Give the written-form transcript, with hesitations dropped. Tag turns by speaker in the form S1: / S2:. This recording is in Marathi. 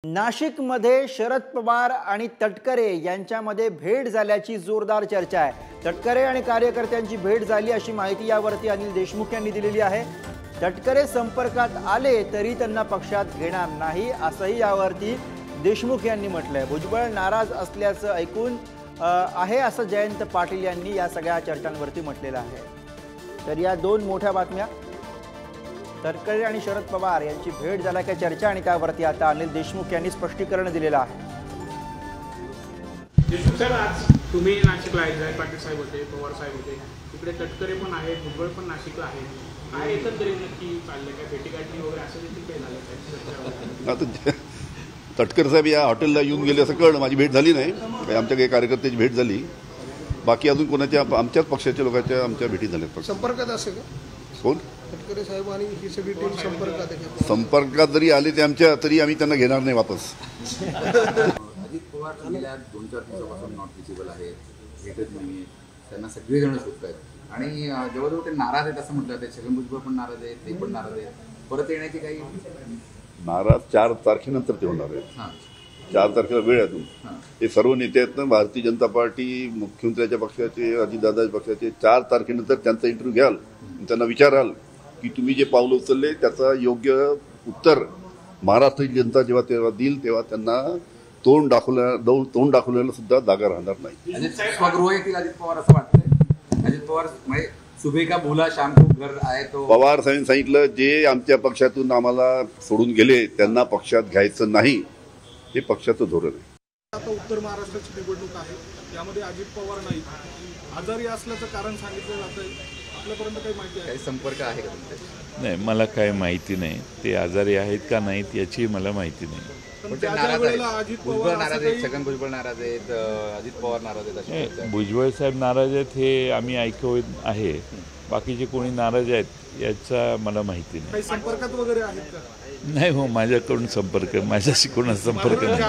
S1: नाशिकमध्ये शरद पवार आणि तटकरे यांच्यामध्ये भेट झाल्याची जोरदार चर्चा आहे। तटकरे आणि कार्यकर्त्यांची भेट झाली अशी माहिती यावरती अनिल देशमुख यांनी दिलेली आहे। तटकरे संपर्कात आले तरी त्यांना पक्षात घेणार नाही असंही यावरती देशमुख यांनी म्हटलंय। भुजबळ नाराज असल्याचं ऐकून आहे असं जयंत पाटील यांनी या सगळ्या चर्चांवरती म्हटलेलं आहे। तर या दोन मोठ्या बातम्या, तटकरे आणि शरद पवार यांची भेट झाल्याची चर्चा आणि त्यावरती आता अनिल देशमुख यांनी स्पष्टीकरण दिलेलं आहे।
S2: देशमुख साहेब, आज तुम्ही नाशिकला आहे, पाटील साहेब होते, पवार साहेब होते, तिकडे तटकरे पण आहेत, भुजबळ पण नाशिकला आहे, काय एकंदरीत नक्की चाललंय, काय भेटीगाठी वगैरे असं देखील काही झालं काय?
S3: तटकरे साहेब या हॉटेलला येऊन गेले असं कळलं, माझी भेट झाली नाही, आमच्या काही कार्यकर्त्याची भेट झाली, बाकी अजून कोणाच्या आमच्याच पक्षाच्या लोकांच्या आमच्या भेटी झाल्या। संपर्कात असेल कोण? तटकरे साहेब आणि ही सगळी टीम संपर्कात जरी आले ते आमच्या, तरी आम्ही त्यांना घेणार नाही वापस।
S4: अजित पवार गेल्या 2-4 दिवसापासून नॉट विजिबल आहेत, भेटत नाही, त्यांना सगळेजण शोधत आहेत आणि जवळजवळ ते नाराज आहेत असं म्हटलं जातं। छगन भुजबळ पण नाराज आहेत, ते पण नाराज आहेत, परत येण्याची काही
S3: नाराज 4 तारखेनंतर ते होणार आहे। 4 तारखेला वेळ आहे अजून। हे सर्व नेते आहेत ना, भारतीय जनता पार्टी, मुख्यमंत्र्यांच्या पक्षाचे, अजितदादाच्या पक्षाचे, 4 तारखेनंतर त्यांचा इंटरव्ह्यू घ्याल, त्यांना विचाराल की तुम्ही जे पावलं उचलले त्याचा योग्य उत्तर महाराष्ट्राची जनता जेव्हा तेव्हा देईल, तेव्हा त्यांना तोंड दाखवल्याला सुद्धा जागा राहणार नाही।
S4: स्वगृह येतील अजित पवार असं वाटतंय। अजित पवार म्हणजे सुबह का बोला शाम को घर आए तो
S3: पवार साहेबांनी सांगितलं, जे आमच्या पक्षातून आम्हाला सोडून गेले त्यांना पक्षात घ्यायचं नाही, हे पक्षाचं धोरण आहे।
S5: आता उत्तर महाराष्ट्राची निवडणूक आहे, यामध्ये अजित पवार नाही, आजारी असल्याचं कारण सांगितलं जातंय, आपल्यापर्यंत काही माहिती आहे?
S4: काही संपर्क आहे का तुमच्या?
S6: नाही, मला काही माहिती नाही, ते आजारी आहेत का नाहीत याची मला माहिती नाही।
S4: भुजबळ नाराज आहेत, छगन भुजबळ नाराज आहेत, अजित पवार नाराज आहेत,
S6: भुजबळ साहेब नाराज आहेत हे आम्ही ऐकत आहे, बाकीचे कोणी नाराज आहेत याचा मला माहिती नाही।
S5: काही संपर्कात वगैरे आहेत का?
S6: नाही हो, माझ्याकडून संपर्क, माझ्याशी कोणाचा संपर्क नाही।